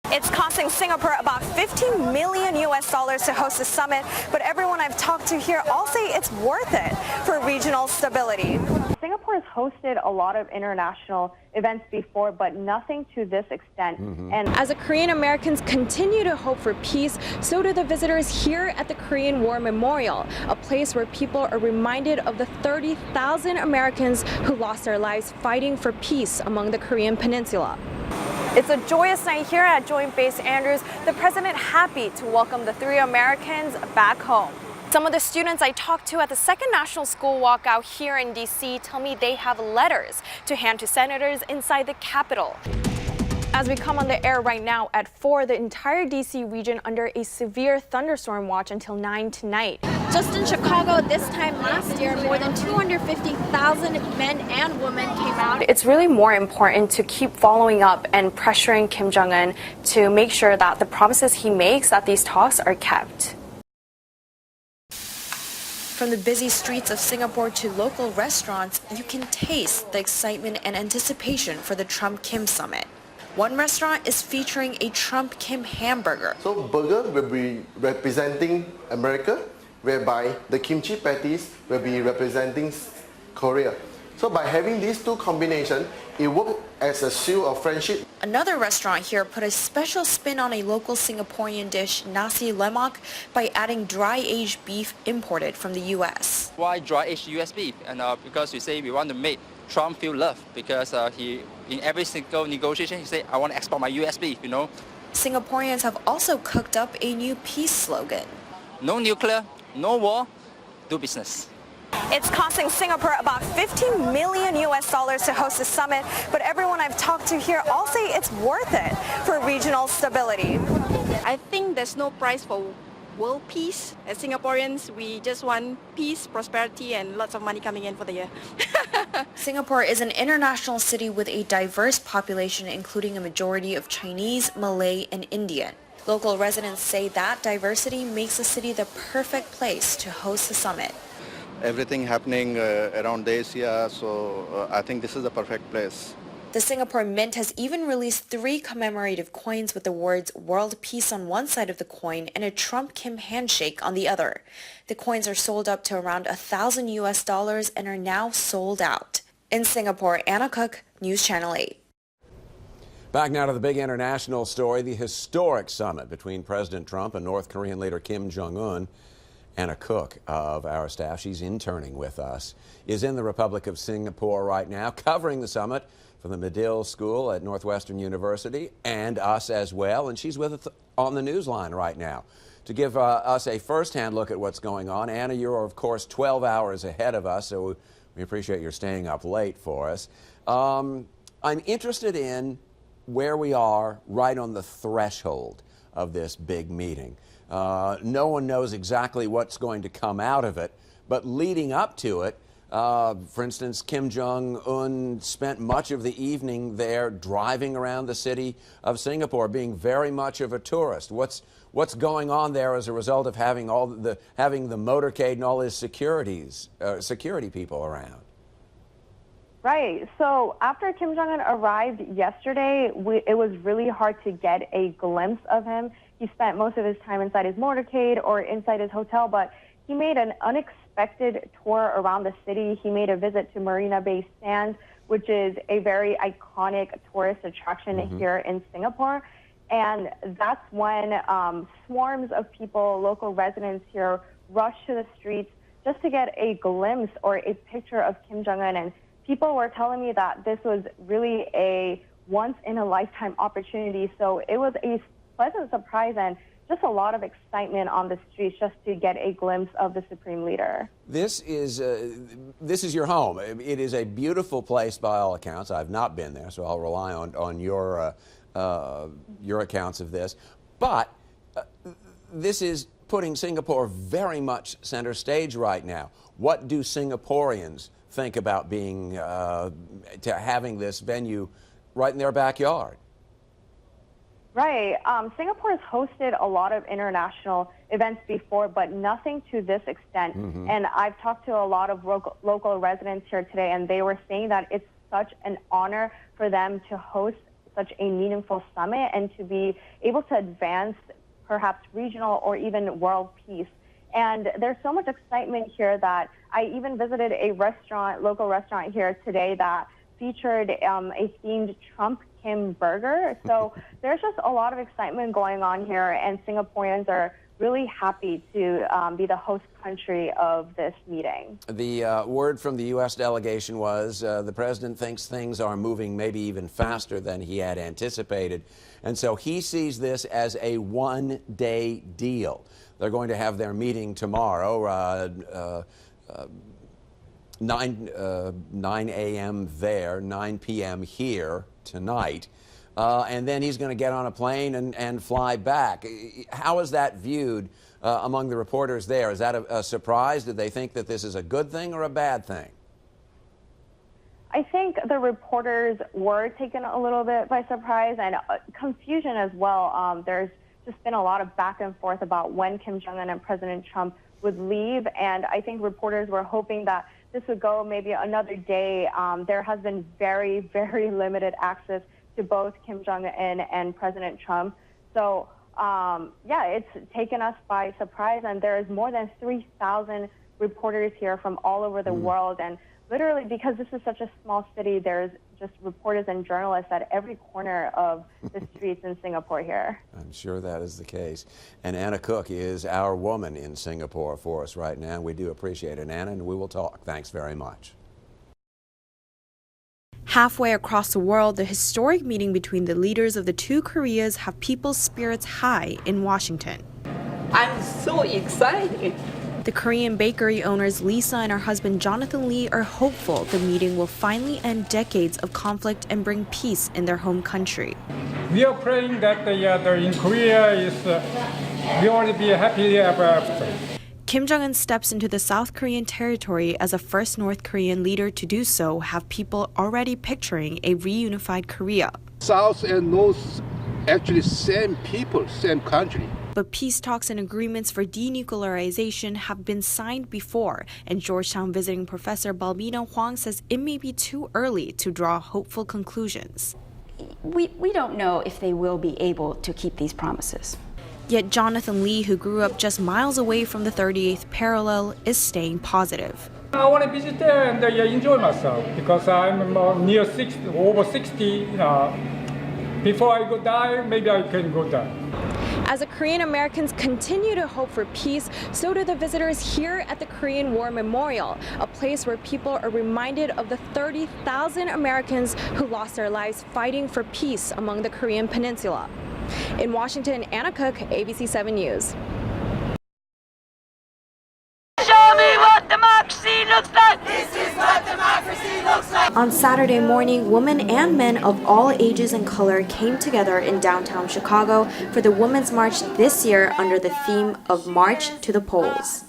It's costing Singapore about 15 million US dollars to host the summit, but everyone I've talked to here all say it's worth it for regional stability. Singapore has hosted a lot of international events before, but nothing to this extent. And as the Korean Americans continue to hope for peace, so do the visitors here at the Korean War Memorial, a place where people are reminded of the 30,000 Americans who lost their lives fighting for peace among the Korean Peninsula. It's a joyous night here at Joint Base Andrews. The president happy to welcome the 3 Americans back home. Some of the students I talked to at the Second National School Walkout here in D.C. tell me they have letters to hand to senators inside the Capitol. As we come on the air right now at 4, the entire D.C. region under a severe thunderstorm watch until 9 tonight. Just in Chicago this time last year, more than 250,000 men and women came out. It's really more important to keep following up and pressuring Kim Jong-un to make sure that the promises he makes, that these talks are kept. From the busy streets of Singapore to local restaurants, you can taste the excitement and anticipation for the Trump-Kim summit. One restaurant is featuring a Trump-Kim hamburger. So burger will be representing America, whereby the kimchi patties will be representing Korea. So by having these two combinations, it works as a seal of friendship. Another restaurant here put a special spin on a local Singaporean dish, nasi lemak, by adding dry-aged beef imported from the U.S. Why dry-aged U.S. beef? And because we say we want to make Trump feel loved, because he, in every single negotiation, he said, I want to export my U.S. beef, you know. Singaporeans have also cooked up a new peace slogan. No nuclear, no war, do business. It's costing Singapore about 15 million US dollars to host the summit, but everyone I've talked to here all say it's worth it for regional stability. I think there's no price for world peace. As Singaporeans, we just want peace, prosperity, and lots of money coming in for the year. Singapore is an international city with a diverse population, including a majority of Chinese, Malay, and Indian. Local residents say that diversity makes the city the perfect place to host the summit. Everything happening around Asia, so I think this is the perfect place. The Singapore Mint has even released 3 commemorative coins with the words World Peace on one side of the coin and a Trump-Kim handshake on the other. The coins are sold up to around $1,000 US and are now sold out. In Singapore, Anna Kook, News Channel 8. Back now to the big international story, the historic summit between President Trump and North Korean leader Kim Jong-un. Anna Kook of our staff, she's interning with us, is in the Republic of Singapore right now, covering the summit from the Medill School at Northwestern University and us as well. And she's with us on the Newsline right now to give us a first-hand look at what's going on. Anna, you're, of course, 12 hours ahead of us, so we appreciate your staying up late for us. I'm interested in where we are right on the threshold of this big meeting. No one knows exactly what's going to come out of it, but leading up to it, for instance, Kim Jong-un spent much of the evening there driving around the city of Singapore, being very much of a tourist. What's going on there as a result of having the motorcade and all his security people around? Right. So after Kim Jong-un arrived yesterday, it was really hard to get a glimpse of him. He spent most of his time inside his motorcade or inside his hotel, but he made an unexpected tour around the city. He made a visit to Marina Bay Sands, which is a very iconic tourist attraction here in Singapore. And that's when swarms of people, local residents here, rushed to the streets just to get a glimpse or a picture of Kim Jong-un. And people were telling me that this was really a once-in-a-lifetime opportunity. So it was a pleasant surprise and just a lot of excitement on the streets just to get a glimpse of the Supreme Leader. This is your home. It is a beautiful place by all accounts. I've not been there, so I'll rely on your accounts of this. But this is putting Singapore very much center stage right now. What do Singaporeans think about having this venue right in their backyard? Right. Singapore has hosted a lot of international events before, but nothing to this extent. And I've talked to a lot of local residents here today, and they were saying that it's such an honor for them to host such a meaningful summit and to be able to advance perhaps regional or even world peace. And there's so much excitement here that I even visited a local restaurant here today that featured a themed Trump Kim burger. So there's just a lot of excitement going on here, and Singaporeans are really happy to be the host country of this meeting. The word from the U.S. delegation was the president thinks things are moving maybe even faster than he had anticipated, and so he sees this as a one-day deal. They're going to have their meeting tomorrow, 9 a.m. there, 9 p.m. here tonight. And then he's going to get on a plane and fly back. How is that viewed among the reporters there? Is that a surprise? Did they think that this is a good thing or a bad thing? I think the reporters were taken a little bit by surprise and confusion as well. There's just been a lot of back and forth about when Kim Jong-un and President Trump would leave, and I think reporters were hoping that this would go maybe another day. There has been very, very limited access to both Kim Jong-un and President Trump. So, yeah, it's taken us by surprise, and there is more than 3,000 reporters here from all over the world. And literally, because this is such a small city, there's just reporters and journalists at every corner of the streets in Singapore here. I'm sure that is the case. And Anna Kook is our woman in Singapore for us right now. We do appreciate it, Anna, and we will talk. Thanks very much. Halfway across the world, the historic meeting between the leaders of the two Koreas have people's spirits high in Washington. I'm so excited. The Korean bakery owners Lisa and her husband Jonathan Lee are hopeful the meeting will finally end decades of conflict and bring peace in their home country. We are praying that in Korea we want to be happily ever after. Kim Jong-un steps into the South Korean territory as the first North Korean leader to do so, have people already picturing a reunified Korea. South and North, actually same people, same country. But peace talks and agreements for denuclearization have been signed before, and Georgetown visiting professor Balbina Huang says it may be too early to draw hopeful conclusions. We don't know if they will be able to keep these promises. Yet Jonathan Lee, who grew up just miles away from the 38th parallel, is staying positive. I want to visit there and enjoy myself because I'm near 60, over 60. Before I go die, maybe I can go there. As the Korean Americans continue to hope for peace, so do the visitors here at the Korean War Memorial, a place where people are reminded of the 30,000 Americans who lost their lives fighting for peace among the Korean Peninsula. In Washington, Anna Kook, ABC 7 News. Show me what democracy looks like. This is what democracy looks like. On Saturday morning, women and men of all ages and color came together in downtown Chicago for the Women's March this year under the theme of March to the Polls.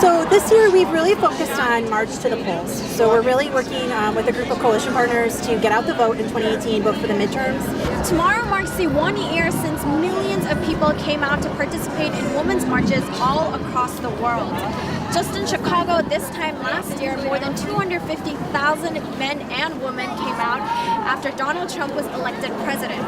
So this year we've really focused on March to the Polls. So we're really working with a group of coalition partners to get out the vote in 2018, vote for the midterms. Tomorrow marks the 1 year since millions of people came out to participate in women's marches all across the world. Just in Chicago this time last year, more than 250,000 men and women came out after Donald Trump was elected president.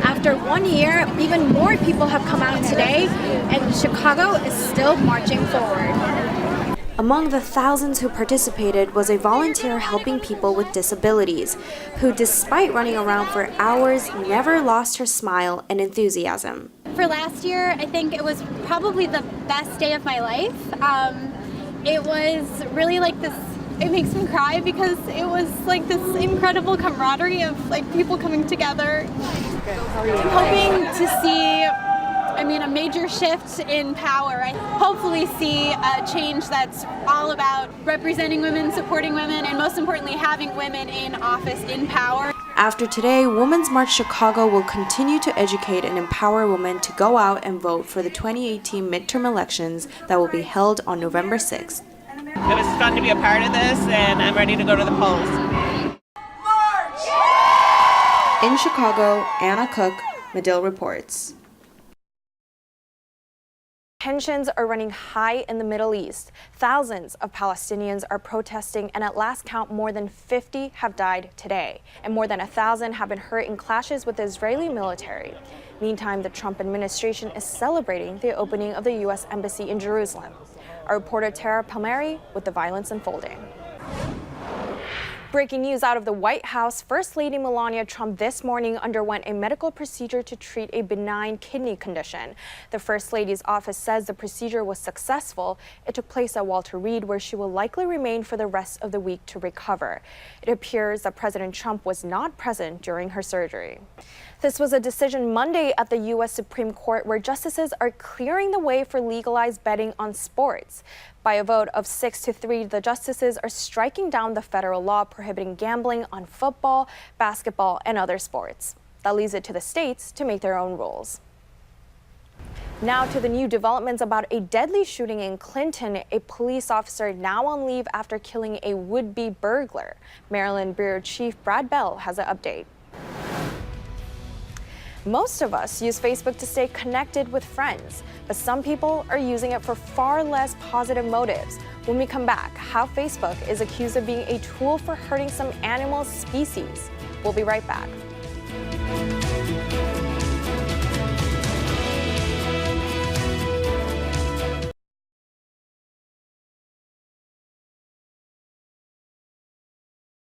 After 1 year, even more people have come out today, and Chicago is still marching forward. Among the thousands who participated was a volunteer helping people with disabilities, who, despite running around for hours, never lost her smile and enthusiasm. For last year, I think it was probably the best day of my life. It was really like this, it makes me cry because it was like this incredible camaraderie of like people coming together. I'm hoping to see a major shift in power. I hopefully see a change that's all about representing women, supporting women, and most importantly, having women in office, in power. After today, Women's March Chicago will continue to educate and empower women to go out and vote for the 2018 midterm elections that will be held on November 6th. It was fun to be a part of this, and I'm ready to go to the polls. March! In Chicago, Anna Kook, Medill reports. Tensions are running high in the Middle East. Thousands of Palestinians are protesting, and at last count, more than 50 have died today, and more than 1,000 have been hurt in clashes with the Israeli military. Meantime, the Trump administration is celebrating the opening of the U.S. Embassy in Jerusalem. Our reporter Tara Palmieri with the violence unfolding. Breaking news out of the White House, First Lady Melania Trump this morning underwent a medical procedure to treat a benign kidney condition. The First Lady's office says the procedure was successful. It took place at Walter Reed, where she will likely remain for the rest of the week to recover. It appears that President Trump was not present during her surgery. This was a decision Monday at the U.S. Supreme Court, where justices are clearing the way for legalized betting on sports. By a vote of 6-3, the justices are striking down the federal law prohibiting gambling on football, basketball, and other sports. That leaves it to the states to make their own rules. Now to the new developments about a deadly shooting in Clinton, a police officer now on leave after killing a would-be burglar. Maryland Bureau Chief Brad Bell has an update. Most of us use Facebook to stay connected with friends, but some people are using it for far less positive motives. When we come back, how Facebook is accused of being a tool for hurting some animal species. We'll be right back.